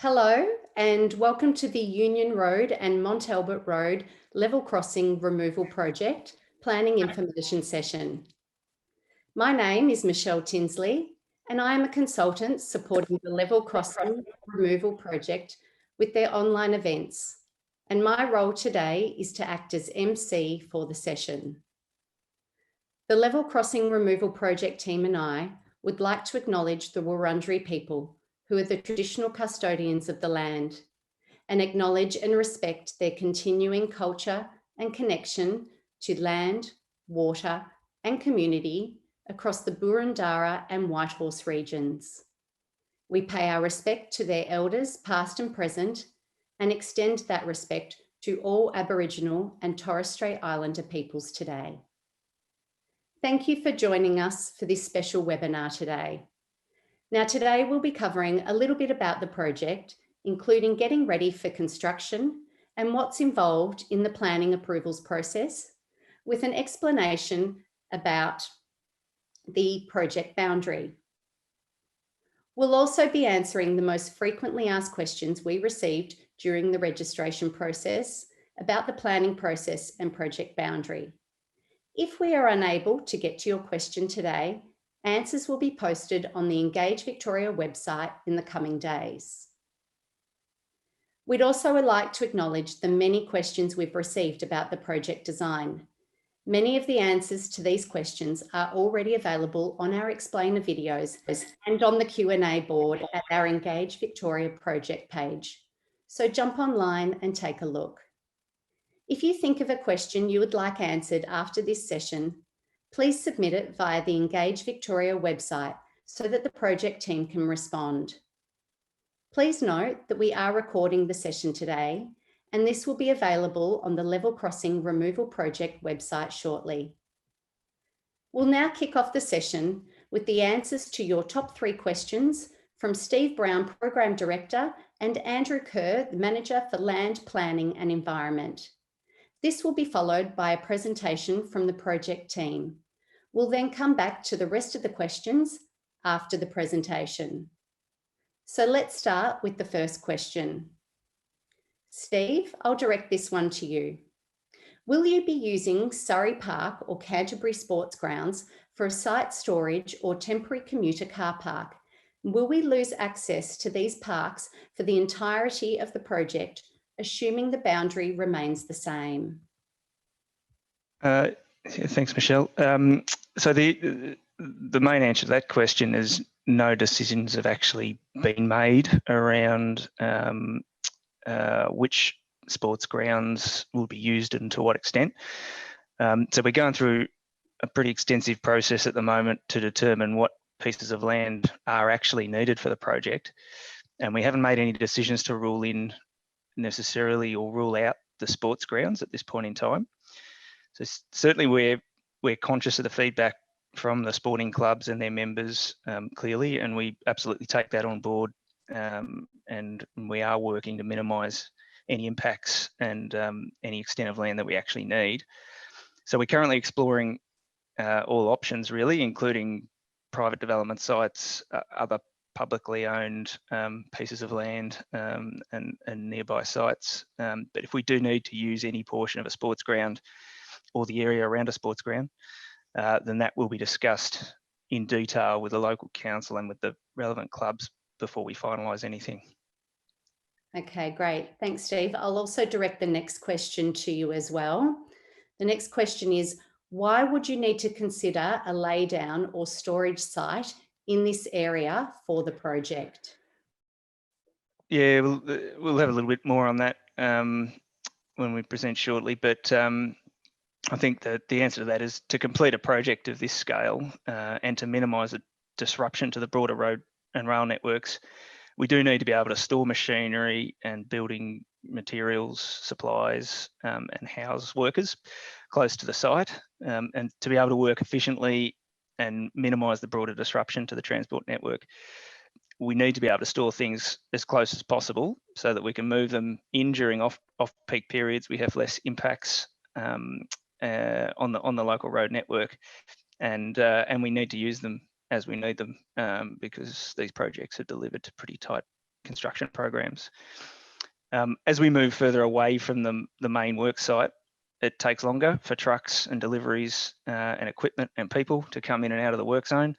Hello and welcome to the Union Road and Mont Albert Road level crossing removal project planning information session. My name is Michelle Tinsley and I am a consultant supporting the level crossing removal project with their online events. And my role today is to act as MC for the session. The level crossing removal project team and I would like to acknowledge the Wurundjeri people, who are the traditional custodians of the land, and acknowledge and respect their continuing culture and connection to land, water, and community across the Boroondara and Whitehorse regions. We pay our respect to their elders, past and present, and extend that respect to all Aboriginal and Torres Strait Islander peoples today. Thank you for joining us for this special webinar today. Now, today we'll be covering a little bit about the project, including getting ready for construction and what's involved in the planning approvals process, with an explanation about the project boundary. We'll also be answering the most frequently asked questions we received during the registration process about the planning process and project boundary. If we are unable to get to your question today, answers will be posted on the Engage Victoria website in the coming days. We'd also like to acknowledge the many questions we've received about the project design. Many of the answers to these questions are already available on our explainer videos and on the Q&A board at our Engage Victoria project page. So jump online and take a look. If you think of a question you would like answered after this session, please submit it via the Engage Victoria website so that the project team can respond. Please note that we are recording the session today, and this will be available on the Level Crossing Removal Project website shortly. We'll now kick off the session with the answers to your top 3 questions from Steve Brown, Program Director, and Andrew Kerr, the Manager for Land Planning and Environment. This will be followed by a presentation from the project team. We'll then come back to the rest of the questions after the presentation. So let's start with the first question. Steve, I'll direct this one to you. Will you be using Surrey Park or Canterbury Sports Grounds for a site storage or temporary commuter car park? Will we lose access to these parks for the entirety of the project, assuming the boundary remains the same? Thanks, Michelle. So the main answer to that question is no decisions have actually been made around which sports grounds will be used and to what extent. So we're going through a pretty extensive process at the moment to determine what pieces of land are actually needed for the project. And we haven't made any decisions to rule in necessarily or rule out the sports grounds at this point in time. So certainly we're conscious of the feedback from the sporting clubs and their members clearly, and we absolutely take that on board, and we are working to minimise any impacts and any extent of land that we actually need. So we're currently exploring all options really, including private development sites, other publicly owned pieces of land and nearby sites. But if we do need to use any portion of a sports ground or the area around a sports ground, then that will be discussed in detail with the local council and with the relevant clubs before we finalise anything. Okay, great. Thanks, Steve. I'll also direct the next question to you as well. The next question is, why would you need to consider a laydown or storage site in this area for the project? Yeah, we'll have a little bit more on that when we present shortly, but I think that the answer to that is to complete a project of this scale and to minimise the disruption to the broader road and rail networks, we do need to be able to store machinery and building materials, supplies, and house workers close to the site, and to be able to work efficiently and minimise the broader disruption to the transport network. We need to be able to store things as close as possible so that we can move them in during off-peak periods. We have less impacts on the local road network, and we need to use them as we need them because these projects are delivered to pretty tight construction programs. As we move further away from the main work site, it takes longer for trucks and deliveries and equipment and people to come in and out of the work zone.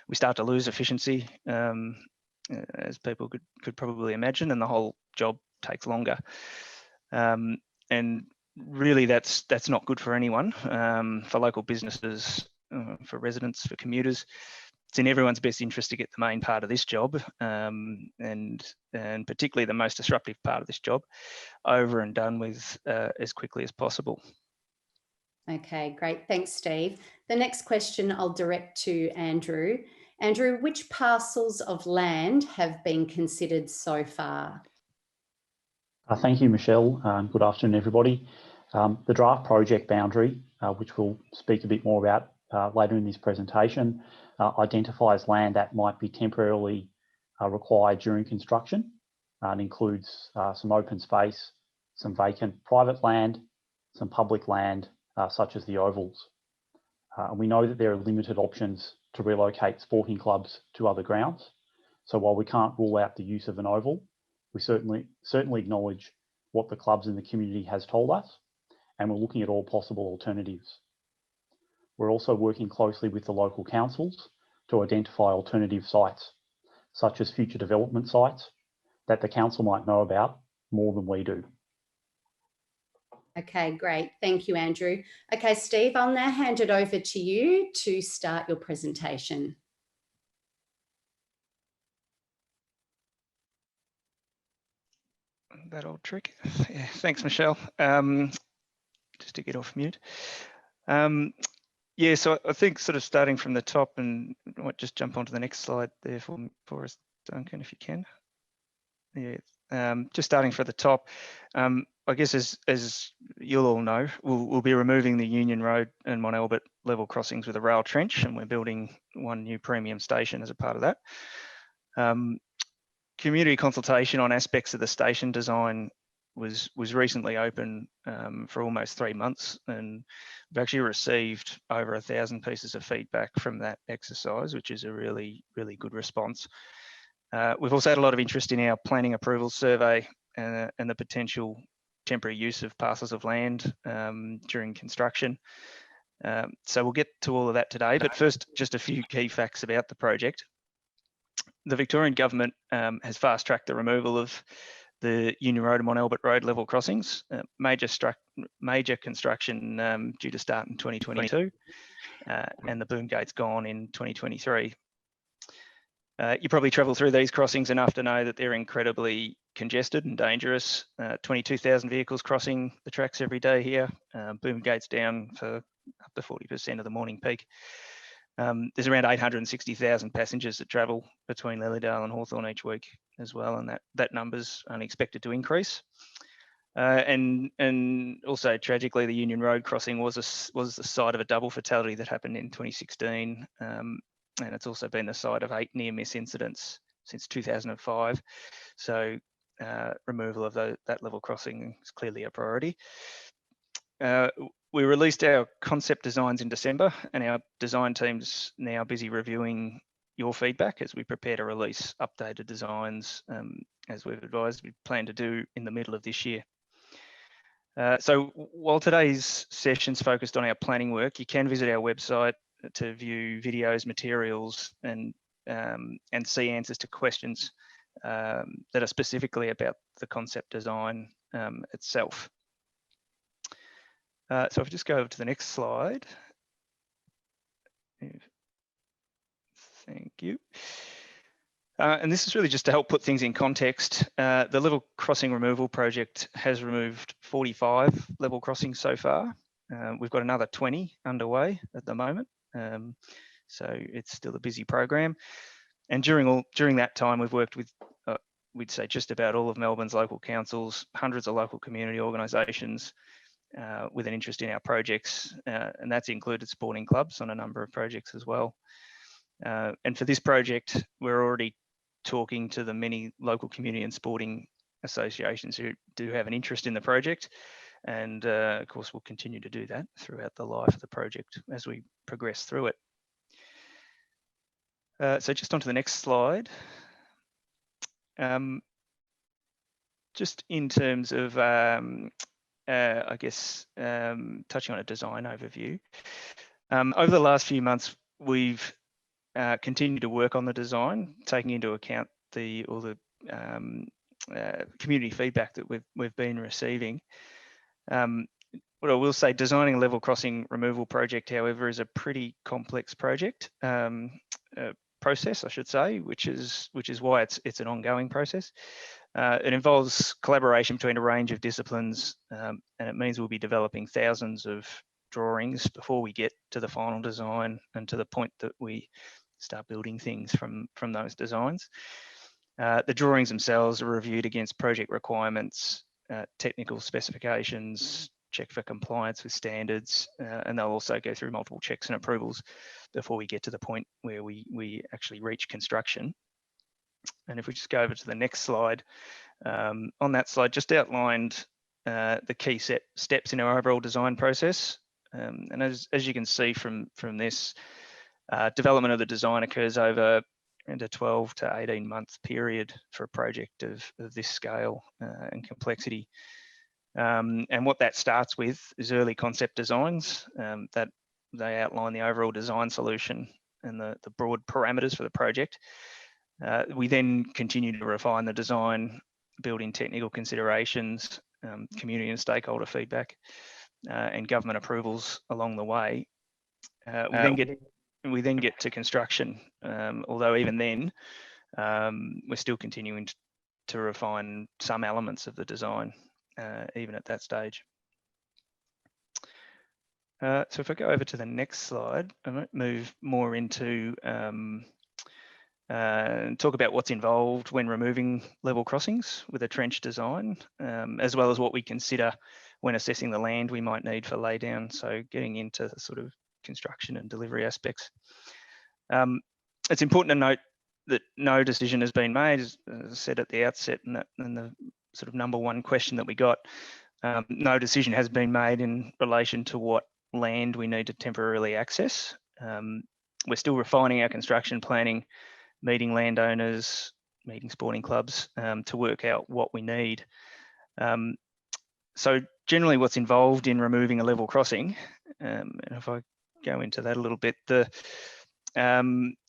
We start to lose efficiency, as people could probably imagine, and the whole job takes longer. And really, that's not good for anyone, for local businesses, for residents, for commuters. It's in everyone's best interest to get the main part of this job, and particularly the most disruptive part of this job, over and done with as quickly as possible. Okay, great. Thanks, Steve. The next question I'll direct to Andrew. Andrew, which parcels of land have been considered so far? Thank you, Michelle. Good afternoon, everybody. The draft project boundary, which we'll speak a bit more about later in this presentation, identifies land that might be temporarily required during construction and includes some open space, some vacant private land, some public land, such as the ovals. And we know that there are limited options to relocate sporting clubs to other grounds. So while we can't rule out the use of an oval, we certainly acknowledge what the clubs in the community has told us, and we're looking at all possible alternatives. We're also working closely with the local councils to identify alternative sites, such as future development sites that the council might know about more than we do. Okay, great. Thank you, Andrew. Okay, Steve, I'll now hand it over to you to start your presentation. That old trick. Yeah, thanks, Michelle. Just to get off mute. Yeah, so I think sort of starting from the top, and I might just jump onto the next slide there for us, Duncan, if you can. Yeah, just starting from the top. I guess as you'll all know, we'll be removing the Union Road and Mont Albert level crossings with a rail trench, and we're building one new premium station as a part of that. Community consultation on aspects of the station design was recently open for almost 3 months, and we've actually received over 1,000 pieces of feedback from that exercise, which is a really good response. We've also had a lot of interest in our planning approval survey and the potential temporary use of parcels of land during construction. So we'll get to all of that today, but first, just a few key facts about the project. The Victorian Government has fast-tracked the removal of the Union Road and Mont Albert Road level crossings. Major construction due to start in 2022, and the boom gate's gone in 2023. You probably travel through these crossings enough to know that they're incredibly congested and dangerous. 22,000 vehicles crossing the tracks every day here. Boom gate's down for up to 40% of the morning peak. There's around 860,000 passengers that travel between Lilydale and Hawthorn each week as well, and that number's only expected to increase. And also tragically, the Union Road crossing was the site of a double fatality that happened in 2016, and it's also been the site of 8 near-miss incidents since 2005. So removal of that level crossing is clearly a priority. We released our concept designs in December, and our design team's now busy reviewing your feedback as we prepare to release updated designs, as we've advised we plan to do in the middle of this year. So while today's session's focused on our planning work, you can visit our website to view videos, materials, and see answers to questions that are specifically about the concept design itself. So if we just go over to the next slide. Thank you. And this is really just to help put things in context. The level crossing removal project has removed 45 level crossings so far. We've got another 20 underway at the moment. So it's still a busy program. And during that time, we've worked with, we'd say, just about all of Melbourne's local councils, hundreds of local community organisations, with an interest in our projects, and that's included sporting clubs on a number of projects as well. And for this project, we're already talking to the many local community and sporting associations who do have an interest in the project, and of course we'll continue to do that throughout the life of the project as we progress through it. So just onto the next slide. just in terms of, I guess, touching on a design overview. Over the last few months, we've continued to work on the design, taking into account all the community feedback that we've been receiving. What I will say, designing a level crossing removal project, however, is a pretty complex project process, I should say, which is why it's an ongoing process. It involves collaboration between a range of disciplines, and it means we'll be developing thousands of drawings before we get to the final design and to the point that we start building things from those designs. The drawings themselves are reviewed against project requirements, technical specifications, check for compliance with standards, and they'll also go through multiple checks and approvals before we get to the point where we actually reach construction. And if we just go over to the next slide, on that slide just outlined the key steps in our overall design process. And as you can see from this, development of the design occurs over a 12 to 18 month period for a project of this scale and complexity. And what that starts with is early concept designs that they outline the overall design solution and the broad parameters for the project. We then continue to refine the design, build in technical considerations, community and stakeholder feedback, and government approvals along the way. We then get to construction, although even then, we're still continuing to refine some elements of the design, even at that stage. So if I go over to the next slide, I might move more into talk about what's involved when removing level crossings with a trench design, as well as what we consider when assessing the land we might need for laydown. So getting into the sort of construction and delivery aspects. It's important to note that no decision has been made, as I said at the outset, and the sort of number one question that we got, no decision has been made in relation to what land we need to temporarily access. We're still refining our construction planning, meeting landowners, meeting sporting clubs to work out what we need. So generally what's involved in removing a level crossing, and if I go into that a little bit, the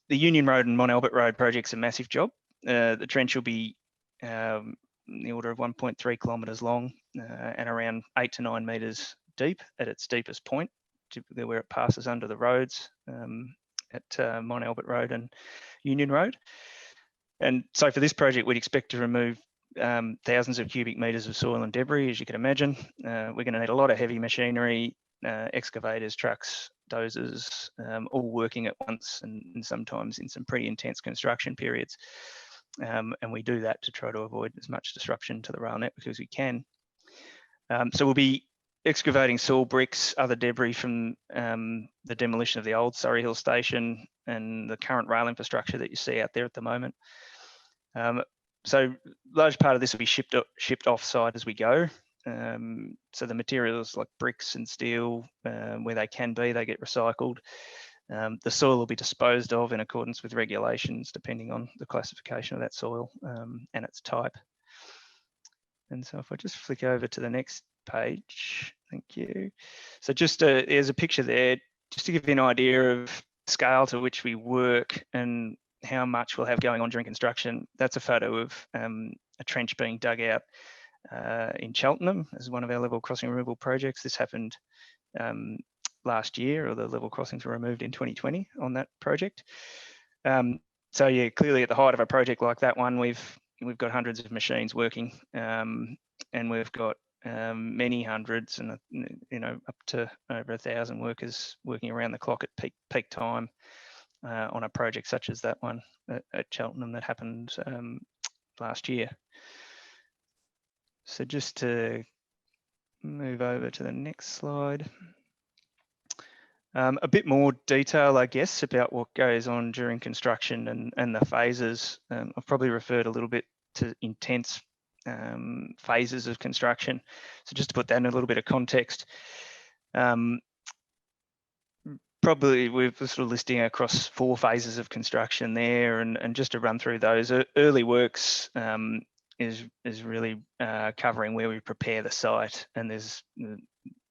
Union Road and Mont Albert Road project's a massive job. The trench will be in the order of 1.3 kilometres long and around 8 to 9 metres deep at its deepest point, typically where it passes under the roads at Mont Albert Road and Union Road. And so for this project, we'd expect to remove thousands of cubic metres of soil and debris, as you can imagine. We're going to need a lot of heavy machinery, excavators, trucks, dozers, all working at once and sometimes in some pretty intense construction periods. And we do that to try to avoid as much disruption to the rail network as we can. So we'll be excavating soil bricks, other debris from the demolition of the old Surrey Hill station and the current rail infrastructure that you see out there at the moment. So large part of this will be shipped off-site as we go. So the materials like bricks and steel, where they can be, they get recycled. The soil will be disposed of in accordance with regulations, depending on the classification of that soil and its type. And so if I just flick over to the next page, thank you. So just there's a picture there, just to give you an idea of scale to which we work and how much we'll have going on during construction. That's a photo of a trench being dug out in Cheltenham as one of our level crossing removal projects. This happened last year, or the level crossings were removed in 2020 on that project. So yeah, clearly at the height of a project like that one, we've got hundreds of machines working, and we've got many hundreds and up to over 1,000 workers working around the clock at peak time on a project such as that one at Cheltenham that happened last year. So just to move over to the next slide. A bit more detail, I guess, about what goes on during construction and the phases. I've probably referred a little bit to intense phases of construction. So just to put that in a little bit of context, probably we're sort of listing across 4 phases of construction there, and just to run through those. Early works is really covering where we prepare the site, and there's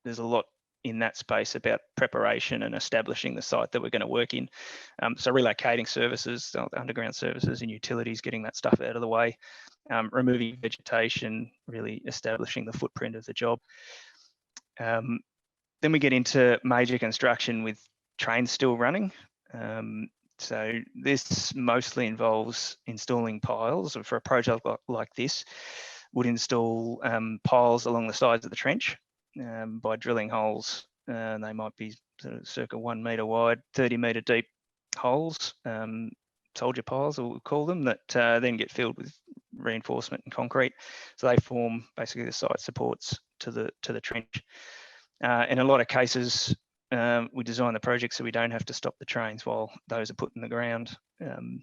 a lot in that space about preparation and establishing the site that we're going to work in. So relocating services, underground services and utilities, getting that stuff out of the way, removing vegetation, really establishing the footprint of the job. Then we get into major construction with trains still running. So this mostly involves installing piles. For a project like this, would install piles along the sides of the trench by drilling holes. They might be sort of circa 1 metre wide, 30 metre deep holes, soldier piles, we'll call them, that then get filled with reinforcement and concrete. So they form basically the site supports to the trench. In a lot of cases, we design the project so we don't have to stop the trains while those are put in the ground. And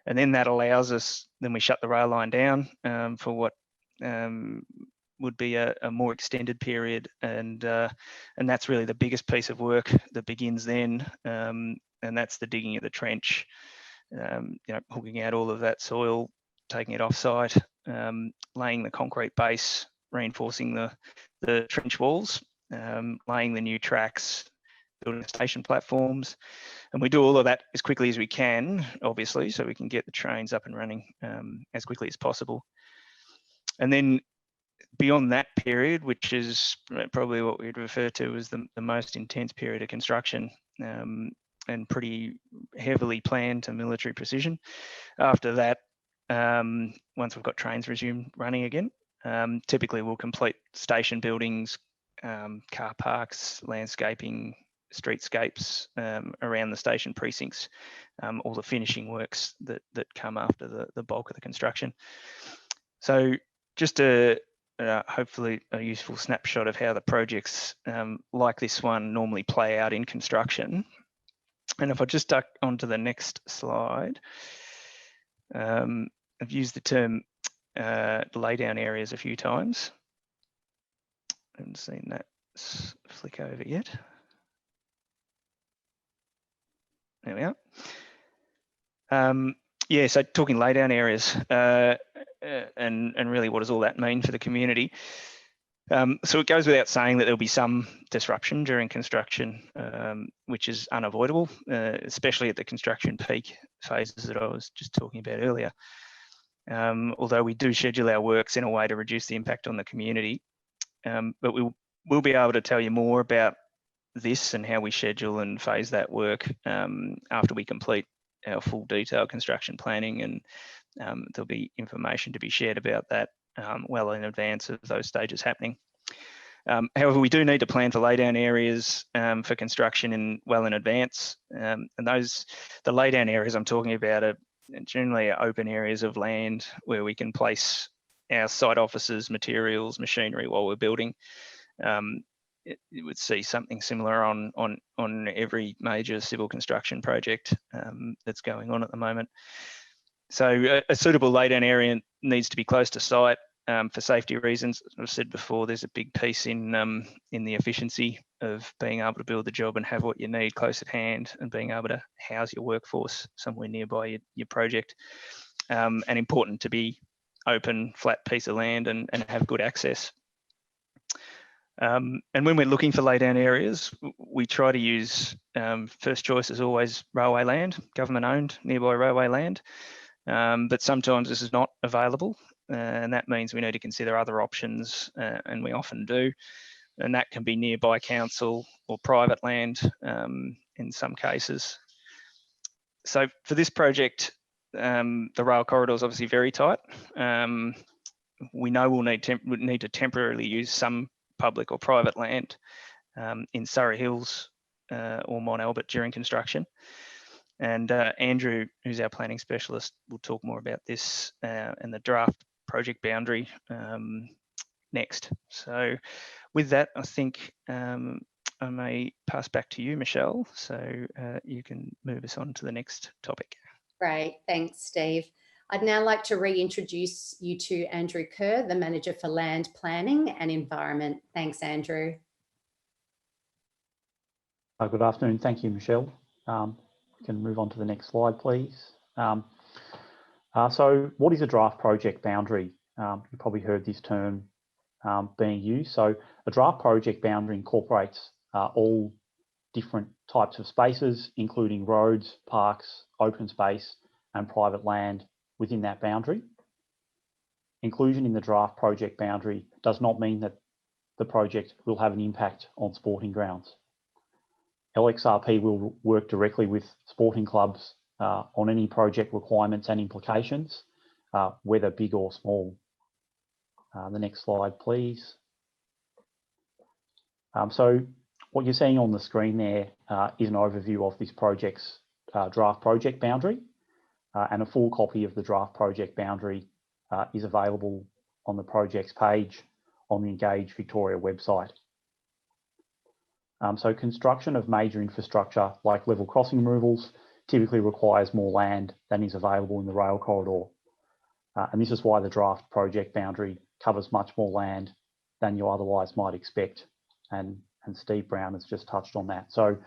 then that allows us, then we shut the rail line down for what would be a more extended period. And that's really the biggest piece of work that begins then. And that's the digging of the trench, hooking out all of that soil, taking it off site, laying the concrete base, reinforcing the trench walls, laying the new tracks, building the station platforms. And we do all of that as quickly as we can, obviously, so we can get the trains up and running as quickly as possible. And then beyond that period, which is probably what we'd refer to as the most intense period of construction, and pretty heavily planned to military precision. After that, once we've got trains resumed running again, typically we'll complete station buildings, car parks, landscaping, streetscapes around the station precincts, all the finishing works that come after the bulk of the construction. So just hopefully a useful snapshot of how the projects like this one normally play out in construction. And if I just duck onto the next slide, I've used the term laydown areas a few times. I haven't seen that flick over yet. There we are. Yeah, so talking laydown areas and really what does all that mean for the community? So it goes without saying that there'll be some disruption during construction, which is unavoidable, especially at the construction peak phases that I was just talking about earlier. Although we do schedule our works in a way to reduce the impact on the community, but we'll be able to tell you more about this and how we schedule and phase that work after we complete our full detailed construction planning, and there'll be information to be shared about that well in advance of those stages happening. However, we do need to plan for laydown areas for construction well in advance, and the laydown areas I'm talking about are generally open areas of land where we can place our site offices, materials, machinery while we're building. You would see something similar on every major civil construction project that's going on at the moment. So a suitable laydown area needs to be close to site for safety reasons. As I've said before, there's a big piece in the efficiency of being able to build the job and have what you need close at hand, and being able to house your workforce somewhere nearby your project. And important to be open, flat piece of land and have good access. And when we're looking for laydown areas, we try to use first choice is always railway land, government owned nearby railway land. But sometimes this is not available, and that means we need to consider other options, and we often do. And that can be nearby council or private land in some cases. So for this project, the rail corridor is obviously very tight. We know we'll need to temporarily use some public or private land in Surrey Hills or Mont Albert during construction. And Andrew, who's our planning specialist, will talk more about this and the draft project boundary next. So with that, I think I may pass back to you, Michelle, so you can move us on to the next topic. Great, thanks, Steve. I'd now like to reintroduce you to Andrew Kerr, the Manager for Land Planning and Environment. Thanks, Andrew. Good afternoon. Thank you, Michelle. We can move on to the next slide, please. So what is a draft project boundary? You've probably heard this term being used. So a draft project boundary incorporates all different types of spaces, including roads, parks, open space, and private land within that boundary. Inclusion in the draft project boundary does not mean that the project will have an impact on sporting grounds. LXRP will work directly with sporting clubs on any project requirements and implications, whether big or small. The next slide, please. So what you're seeing on the screen there is an overview of this project's draft project boundary, and a full copy of the draft project boundary is available on the project's page on the Engage Victoria website. So construction of major infrastructure like level crossing removals typically requires more land than is available in the rail corridor. And this is why the draft project boundary covers much more land than you otherwise might expect. And Steve Brown has just touched on that. So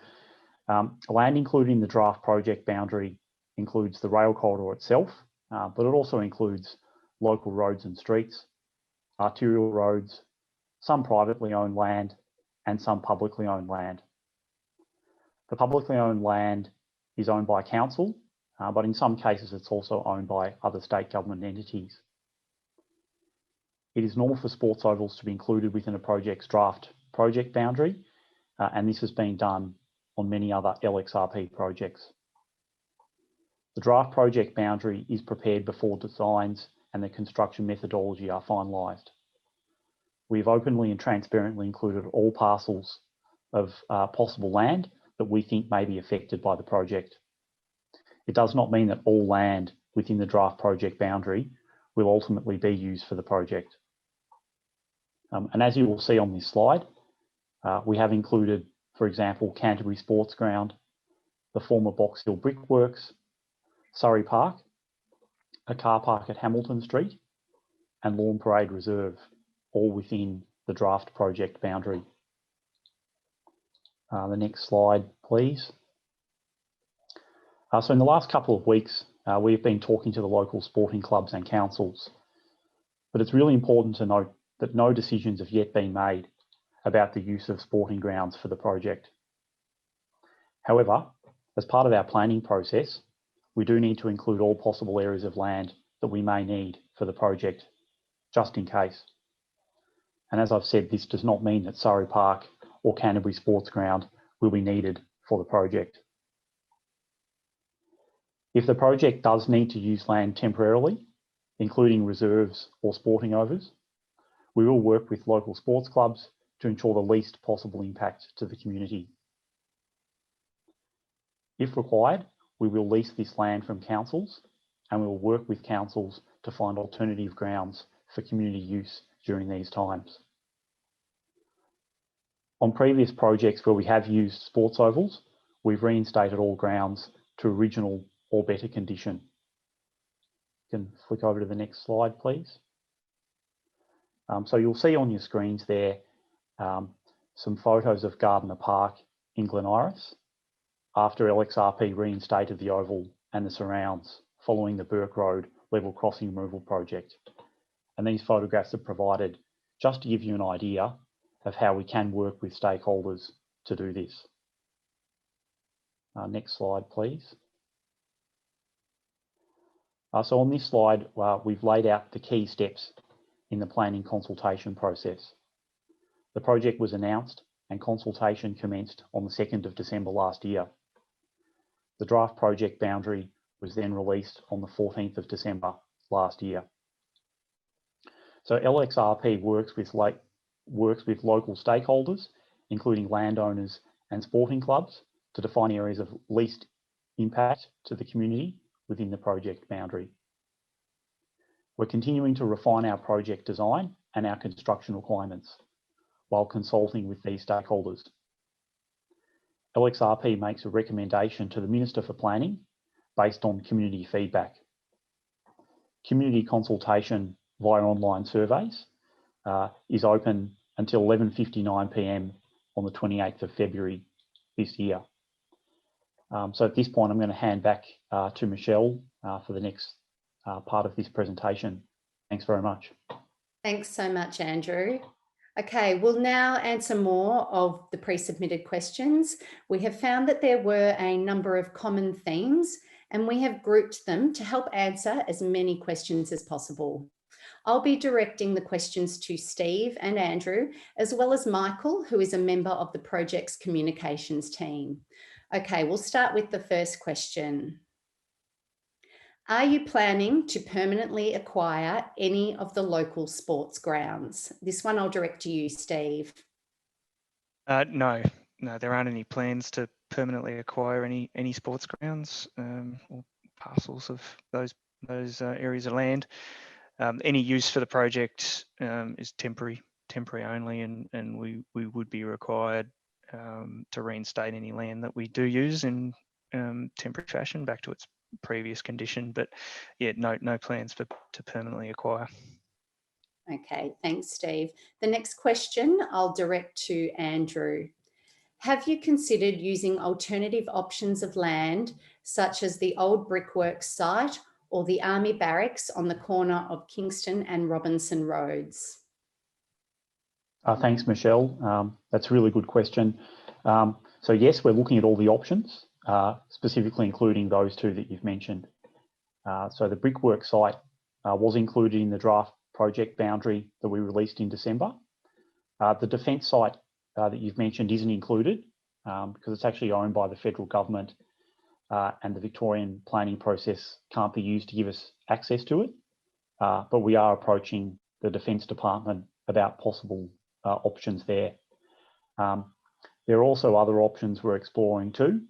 land included in the draft project boundary includes the rail corridor itself, but it also includes local roads and streets, arterial roads, some privately owned land, and some publicly owned land. The publicly owned land is owned by council, but in some cases it's also owned by other state government entities. It is normal for sports ovals to be included within a project's draft project boundary, and this has been done on many other LXRP projects. The draft project boundary is prepared before designs and the construction methodology are finalised. We've openly and transparently included all parcels of possible land that we think may be affected by the project. It does not mean that all land within the draft project boundary will ultimately be used for the project. And as you will see on this slide, we have included, for example, Canterbury Sports Ground, the former Box Hill Brickworks, Surrey Park, a car park at Hamilton Street, and Lawn Parade Reserve, all within the draft project boundary. The next slide, please. So in the last couple of weeks, we've been talking to the local sporting clubs and councils, but it's really important to note that no decisions have yet been made about the use of sporting grounds for the project. However, as part of our planning process, we do need to include all possible areas of land that we may need for the project, just in case. And as I've said, this does not mean that Surrey Park or Canterbury Sports Ground will be needed for the project. If the project does need to use land temporarily, including reserves or sporting overs, we will work with local sports clubs to ensure the least possible impact to the community. If required, we will lease this land from councils, and we will work with councils to find alternative grounds for community use during these times. On previous projects where we have used sports ovals, we've reinstated all grounds to original or better condition. You can flick over to the next slide, please. So you'll see on your screens there some photos of Gardner Park in Glen Iris after LXRP reinstated the oval and the surrounds following the Burke Road level crossing removal project. And these photographs are provided just to give you an idea of how we can work with stakeholders to do this. Next slide, please. So on this slide, we've laid out the key steps in the planning consultation process. The project was announced and consultation commenced on the 2nd of December last year. The draft project boundary was then released on the 14th of December last year. So LXRP works with local stakeholders, including landowners and sporting clubs, to define areas of least impact to the community within the project boundary. We're continuing to refine our project design and our construction requirements while consulting with these stakeholders. LXRP makes a recommendation to the Minister for Planning based on community feedback. Community consultation via online surveys is open until 11:59 p.m. on the 28th of February this year. So at this point, I'm going to hand back to Michelle for the next part of this presentation. Thanks very much. Thanks so much, Andrew. Okay, we'll now answer more of the pre-submitted questions. We have found that there were a number of common themes, and we have grouped them to help answer as many questions as possible. I'll be directing the questions to Steve and Andrew, as well as Michael, who is a member of the project's communications team. Okay, we'll start with the first question. Are you planning to permanently acquire any of the local sports grounds? This one I'll direct to you, Steve. No, there aren't any plans to permanently acquire any sports grounds or parcels of those areas of land. Any use for the project is temporary only, and we would be required to reinstate any land that we do use in temporary fashion back to its previous condition. But yeah, no plans to permanently acquire. Okay, thanks, Steve. The next question I'll direct to Andrew. Have you considered using alternative options of land, such as the old brickworks site or the Army Barracks on the corner of Kingston and Robinson Roads? Thanks, Michelle. That's a really good question. So yes, we're looking at all the options, specifically including those two that you've mentioned. So the brickwork site was included in the draft project boundary that we released in December. The defence site that you've mentioned isn't included because it's actually owned by the federal government, and the Victorian planning process can't be used to give us access to it. But we are approaching the Defence Department about possible options there. There are also other options we're exploring too,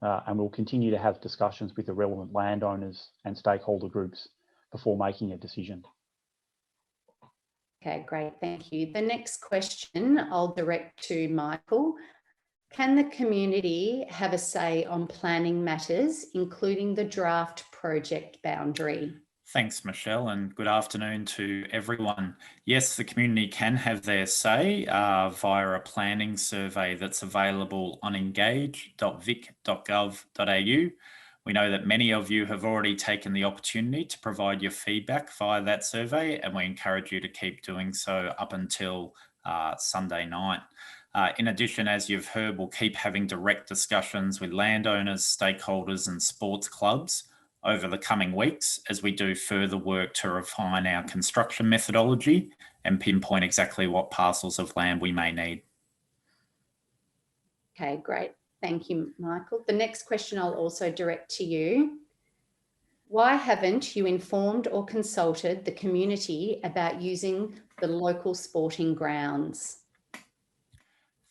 and we'll continue to have discussions with the relevant landowners and stakeholder groups before making a decision. Okay, great, thank you. The next question I'll direct to Michael. Can the community have a say on planning matters, including the draft project boundary? Thanks, Michelle, and good afternoon to everyone. Yes, the community can have their say via a planning survey that's available on engage.vic.gov.au. We know that many of you have already taken the opportunity to provide your feedback via that survey, and we encourage you to keep doing so up until Sunday night. In addition, as you've heard, we'll keep having direct discussions with landowners, stakeholders and sports clubs over the coming weeks as we do further work to refine our construction methodology and pinpoint exactly what parcels of land we may need. Okay, great. Thank you, Michael. The next question I'll also direct to you. Why haven't you informed or consulted the community about using the local sporting grounds?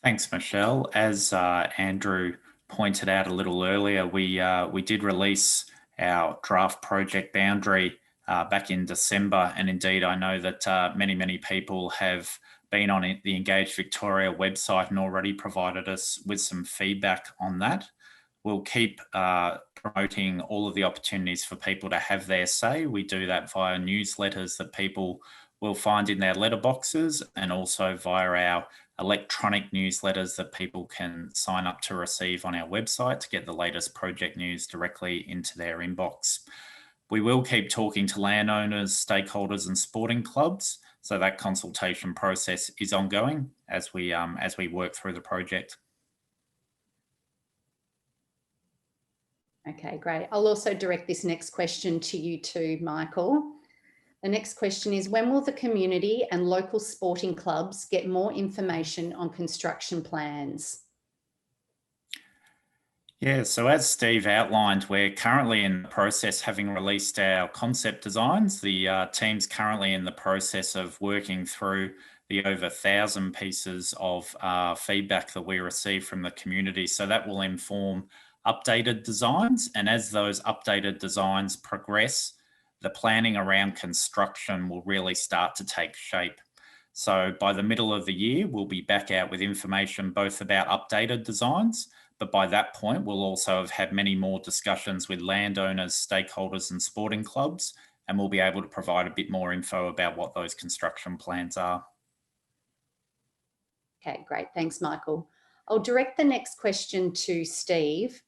Thanks, Michelle. As Andrew pointed out a little earlier, we did release our draft project boundary back in December, and indeed I know that many people have been on the Engage Victoria website and already provided us with some feedback on that. We'll keep promoting all of the opportunities for people to have their say. We do that via newsletters that people will find in their letterboxes, and also via our electronic newsletters that people can sign up to receive on our website to get the latest project news directly into their inbox. We will keep talking to landowners, stakeholders and sporting clubs, so that consultation process is ongoing as we work through the project. Okay, great. I'll also direct this next question to you too, Michael. The next question is, when will the community and local sporting clubs get more information on construction plans? Yeah, so as Steve outlined, we're currently in the process, having released our concept designs. The team's currently in the process of working through the over 1,000 pieces of feedback that we receive from the community. So that will inform updated designs. And as those updated designs progress, the planning around construction will really start to take shape. So by the middle of the year, we'll be back out with information both about updated designs, but by that point, we'll also have had many more discussions with landowners, stakeholders and sporting clubs, and we'll be able to provide a bit more info about what those construction plans are. Okay, great. Thanks, Michael. I'll direct the next question to Steve.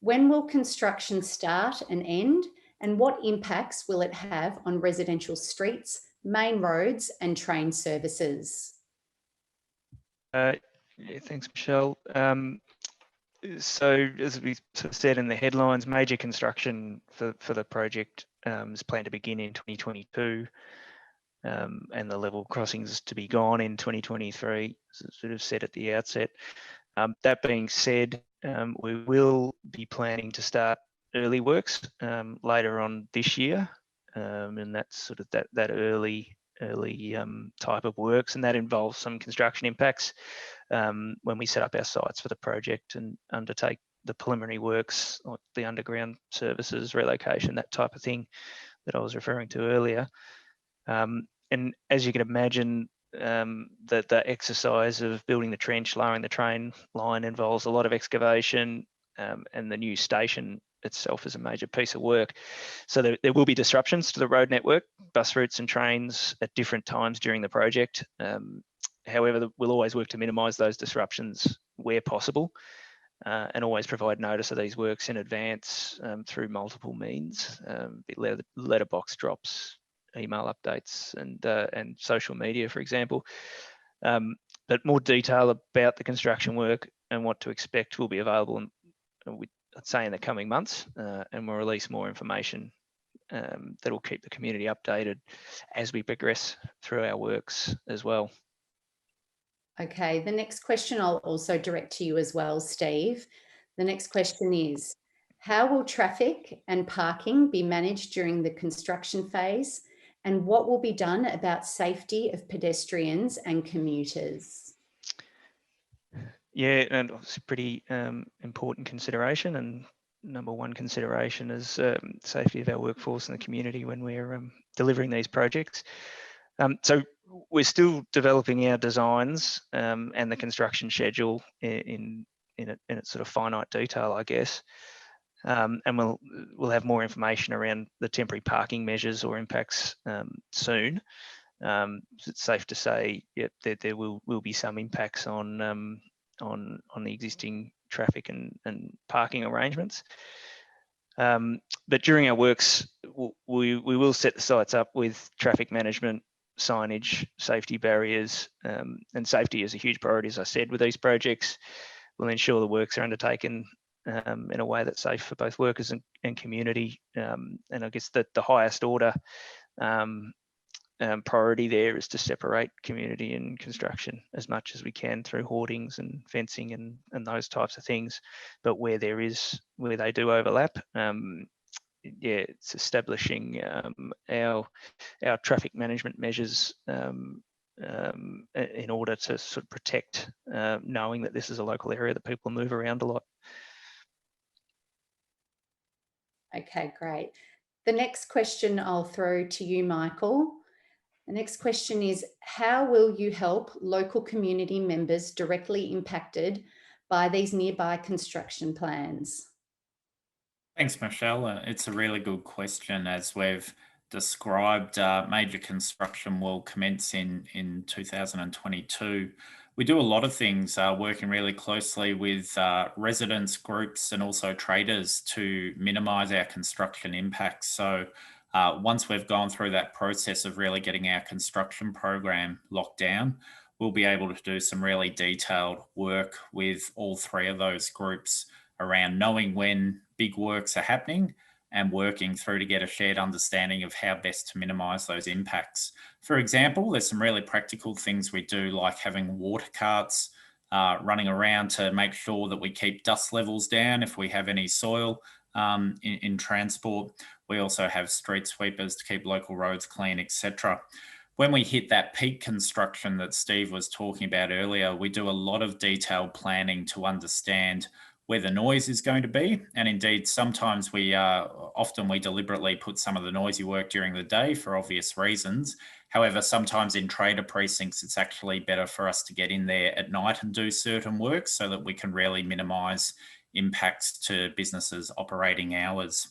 When will construction start and end, and what impacts will it have on residential streets, main roads and train services? Yeah, thanks, Michelle. So as we sort of said in the headlines, major construction for the project is planned to begin in 2022, and the level crossings to be gone in 2023, sort of said at the outset. That being said, we will be planning to start early works later on this year, and that's sort of that early type of works, and that involves some construction impacts when we set up our sites for the project and undertake the preliminary works, like the underground services, relocation, that type of thing that I was referring to earlier. And as you can imagine, the exercise of building the trench, lowering the train line involves a lot of excavation, and the new station itself is a major piece of work. So there will be disruptions to the road network, bus routes and trains at different times during the project. However, we'll always work to minimise those disruptions where possible, and always provide notice of these works in advance through multiple means, letterbox drops, email updates, and social media, for example. But more detail about the construction work and what to expect will be available, I'd say, in the coming months, and we'll release more information that will keep the community updated as we progress through our works as well. Okay, the next question I'll also direct to you as well, Steve. The next question is, how will traffic and parking be managed during the construction phase? And what will be done about safety of pedestrians and commuters? Yeah, and it's a pretty important consideration, and number one consideration is safety of our workforce and the community when we're delivering these projects. So we're still developing our designs and the construction schedule in its sort of finite detail, I guess. And we'll have more information around the temporary parking measures or impacts soon. It's safe to say, yeah, there will be some impacts on the existing traffic and parking arrangements. But during our works, we will set the sites up with traffic management, signage, safety barriers, and safety is a huge priority, as I said, with these projects. We'll ensure the works are undertaken in a way that's safe for both workers and community. And I guess that the highest order priority there is to separate community and construction as much as we can through hoardings and fencing and those types of things. But where they do overlap, yeah, it's establishing our traffic management measures in order to sort of protect, knowing that this is a local area that people move around a lot. Okay, great. The next question I'll throw to you, Michael. The next question is, how will you help local community members directly impacted by these nearby construction plans? Thanks, Michelle. It's a really good question. As we've described, major construction will commence in 2022. We do a lot of things, working really closely with residents, groups, and also traders to minimise our construction impacts. So once we've gone through that process of really getting our construction program locked down, we'll be able to do some really detailed work with all three of those groups around knowing when big works are happening and working through to get a shared understanding of how best to minimise those impacts. For example, there's some really practical things we do, like having water carts running around to make sure that we keep dust levels down if we have any soil in transport. We also have street sweepers to keep local roads clean, etc. When we hit that peak construction that Steve was talking about earlier, we do a lot of detailed planning to understand where the noise is going to be. And indeed, sometimes often we deliberately put some of the noisy work during the day for obvious reasons. However, sometimes in trader precincts, it's actually better for us to get in there at night and do certain work so that we can really minimise impacts to businesses' operating hours.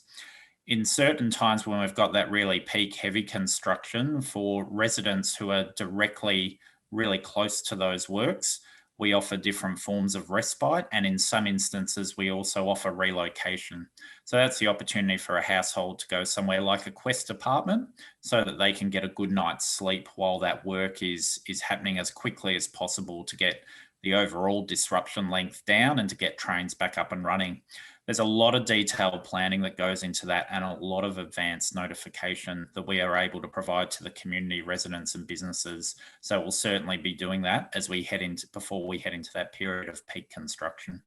In certain times when we've got that really peak heavy construction, for residents who are directly really close to those works, we offer different forms of respite, and in some instances, we also offer relocation. So that's the opportunity for a household to go somewhere like a Quest apartment so that they can get a good night's sleep while that work is happening as quickly as possible to get the overall disruption length down and to get trains back up and running. There's a lot of detailed planning that goes into that and a lot of advanced notification that we are able to provide to the community, residents and businesses. So we'll certainly be doing that as we before we head into that period of peak construction.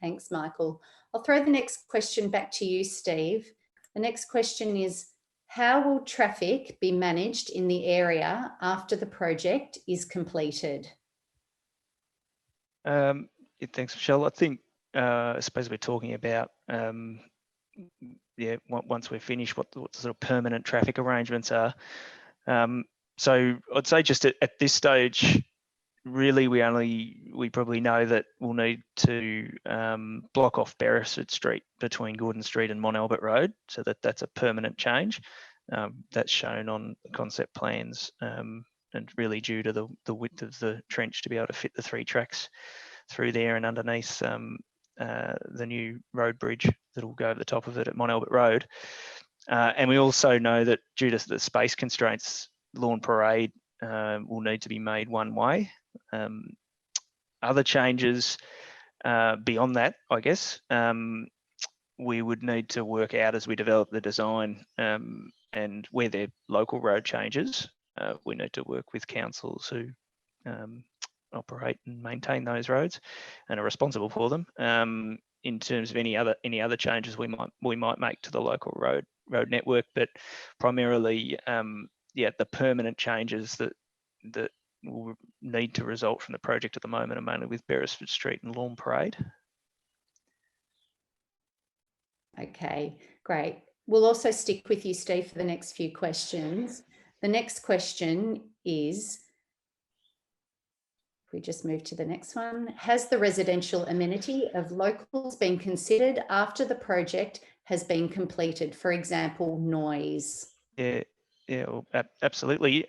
Thanks, Michael. I'll throw the next question back to you, Steve. The next question is, how will traffic be managed in the area after the project is completed? Thanks, Michelle. I think, I suppose we're talking about, once we're finished, what the sort of permanent traffic arrangements are. So I'd say just at this stage, really, we probably know that we'll need to block off Beresford Street between Gordon Street and Mont Albert Road, so that's a permanent change. That's shown on the concept plans, and really due to the width of the trench to be able to fit the 3 tracks through there and underneath the new road bridge that will go over the top of it at Mont Albert Road. And we also know that due to the space constraints, Lawn Parade will need to be made one way. Other changes beyond that, I guess, we would need to work out as we develop the design, and where they're local road changes, we need to work with councils who operate and maintain those roads and are responsible for them. In terms of any other changes we might make to the local road network, but primarily, the permanent changes that will need to result from the project at the moment are mainly with Beresford Street and Lawn Parade. Okay, great. We'll also stick with you, Steve, for the next few questions. The next question is, if we just move to the next one, has the residential amenity of locals been considered after the project has been completed? For example, noise. Yeah, well, absolutely.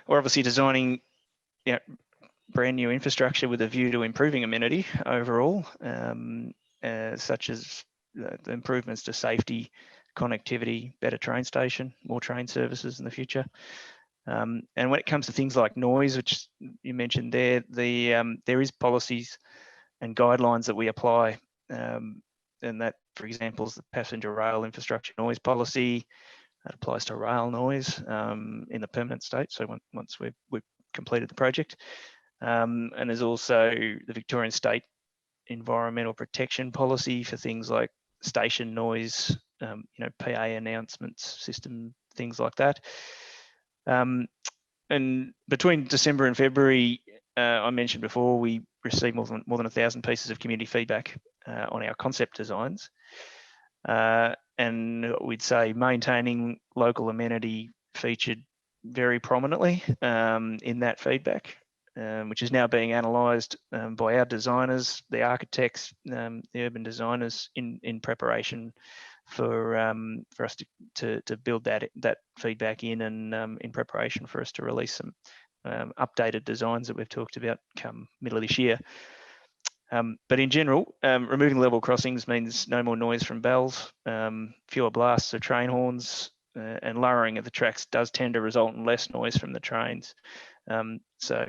We're obviously designing brand new infrastructure with a view to improving amenity overall, such as the improvements to safety, connectivity, better train station, more train services in the future. And when it comes to things like noise, which you mentioned there, there is policies and guidelines that we apply, and that, for example, is the passenger rail infrastructure noise policy. That applies to rail noise in the permanent state. So once we've completed the project, and there's also the Victorian State Environmental Protection Policy for things like station noise, PA announcements system, things like that. And between December and February, I mentioned before, we received more than 1,000 pieces of community feedback on our concept designs. And we'd say maintaining local amenity featured very prominently in that feedback, which is now being analysed by our designers, the architects, the urban designers, in preparation for us to build that feedback in, and in preparation for us to release some updated designs that we've talked about come middle of this year. But in general, removing level crossings means no more noise from bells, fewer blasts of train horns, and lowering of the tracks does tend to result in less noise from the trains. So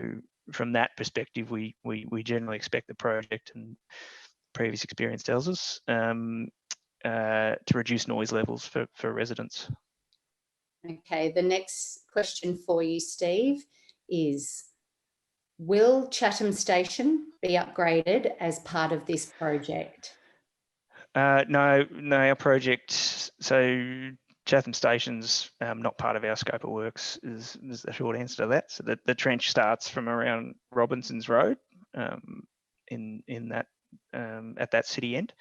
from that perspective, we generally expect the project, and previous experience tells us, to reduce noise levels for residents. Okay, the next question for you, Steve, is, will Chatham Station be upgraded as part of this project? No, our project, so Chatham Station's not part of our scope of works, is the short answer to that. So the trench starts from around Robinson's Road in that at that city end.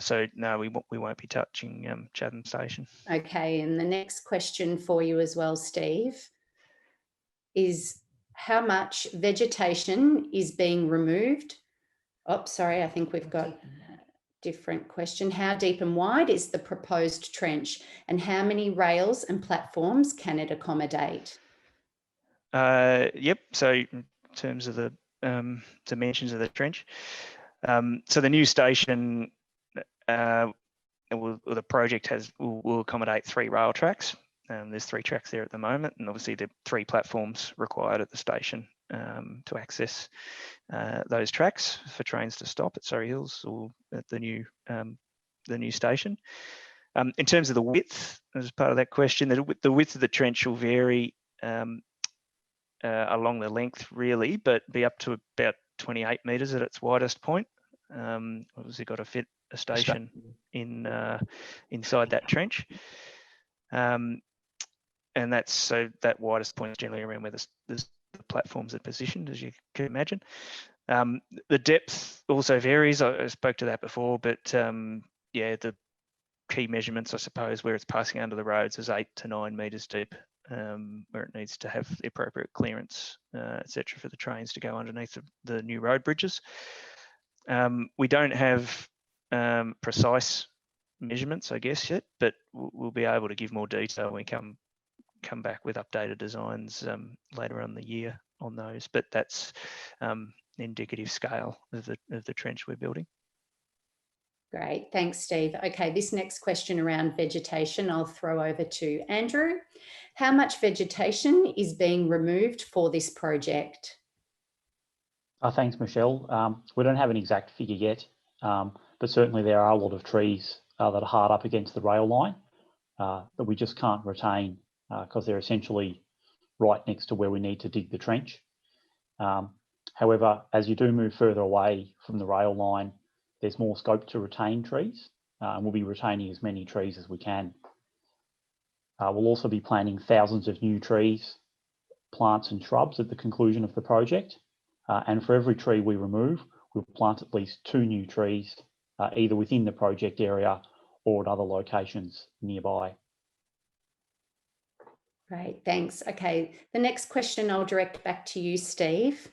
So no, we won't be touching Chatham Station. Okay, and the next question for you as well, Steve, is how much vegetation is being removed? Oh, sorry, I think we've got a different question. How deep and wide is the proposed trench, and how many rails and platforms can it accommodate? Yep, so terms of the dimensions of the trench. So the new station, the project will accommodate 3 rail tracks. There's 3 tracks there at the moment, and obviously the 3 platforms required at the station to access those tracks for trains to stop at Surrey Hills or at the new station. In terms of the width, as part of that question, the width of the trench will vary along the length really, but be up to about 28 metres at its widest point. Obviously got to fit a station inside that trench. And that's so that widest point is generally around where the platforms are positioned, as you can imagine. The depth also varies. I spoke to that before, but yeah, the key measurements, I suppose, where it's passing under the roads is 8 to 9 metres deep, where it needs to have the appropriate clearance, etc., for the trains to go underneath the new road bridges. We don't have precise measurements, I guess, yet, but we'll be able to give more detail when we come back with updated designs later on in the year on those. But that's an indicative scale of the trench we're building. Great, thanks, Steve. Okay, this next question around vegetation, I'll throw over to Andrew. How much vegetation is being removed for this project? Thanks, Michelle. We don't have an exact figure yet, but certainly there are a lot of trees that are hard up against the rail line that we just can't retain because they're essentially right next to where we need to dig the trench. However, as you do move further away from the rail line, there's more scope to retain trees, and we'll be retaining as many trees as we can. We'll also be planting thousands of new trees, plants and shrubs at the conclusion of the project. And for every tree we remove, we'll plant at least 2 new trees, either within the project area or at other locations nearby. Great, thanks. Okay, the next question I'll direct back to you, Steve.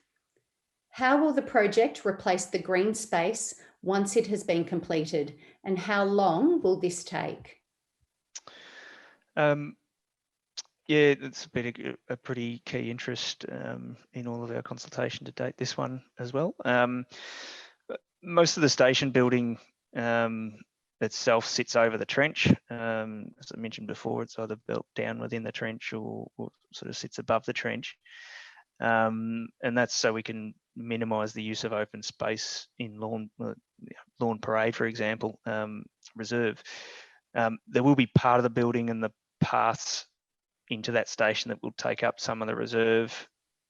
How will the project replace the green space once it has been completed, and how long will this take? Yeah, it's been a pretty key interest in all of our consultation to date, this one as well. Most of the station building itself sits over the trench. As I mentioned before, it's either built down within the trench or sort of sits above the trench. And that's so we can minimise the use of open space in lawn parade, for example, reserve. There will be part of the building and the paths into that station that will take up some of the reserve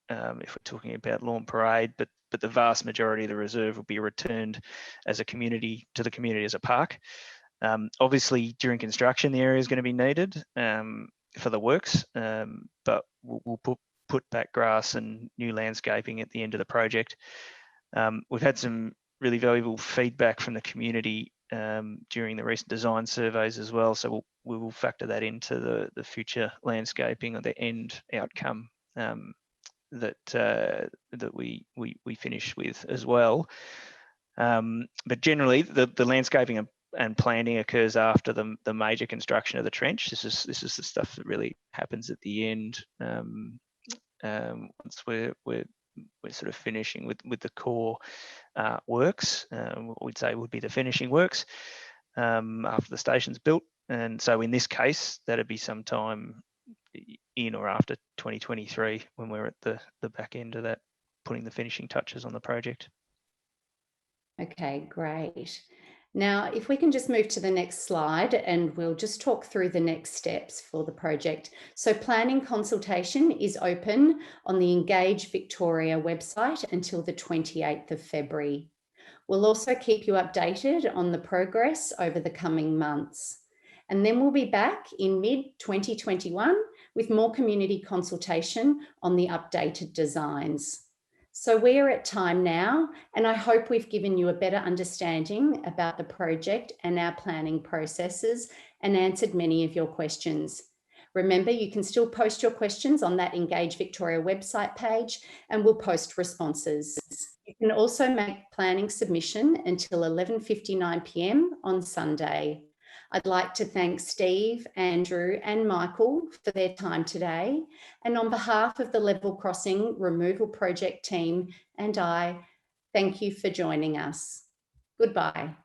if we're talking about lawn parade, but the vast majority of the reserve will be returned as a community to the community as a park. Obviously, during construction, the area is going to be needed for the works, but we'll put back grass and new landscaping at the end of the project. We've had some really valuable feedback from the community during the recent design surveys as well, so we will factor that into the future landscaping or the end outcome that we finish with as well. But generally, the landscaping and planting occurs after the major construction of the trench. This is the stuff that really happens at the end. Once we're sort of finishing with the core works, what we'd say would be the finishing works after the station's built. And so in this case, that'd be sometime in or after 2023 when we're at the back end of that, putting the finishing touches on the project. Okay, great. Now, if we can just move to the next slide and we'll just talk through the next steps for the project. So planning consultation is open on the Engage Victoria website until the 28th of February. We'll also keep you updated on the progress over the coming months. And then we'll be back in mid-2021 with more community consultation on the updated designs. So we're at time now, and I hope we've given you a better understanding about the project and our planning processes and answered many of your questions. Remember, you can still post your questions on that Engage Victoria website page, and we'll post responses. You can also make planning submission until 11:59 p.m. on Sunday. I'd like to thank Steve, Andrew and Michael for their time today. And on behalf of the Level Crossing Removal Project team and I, thank you for joining us. Goodbye.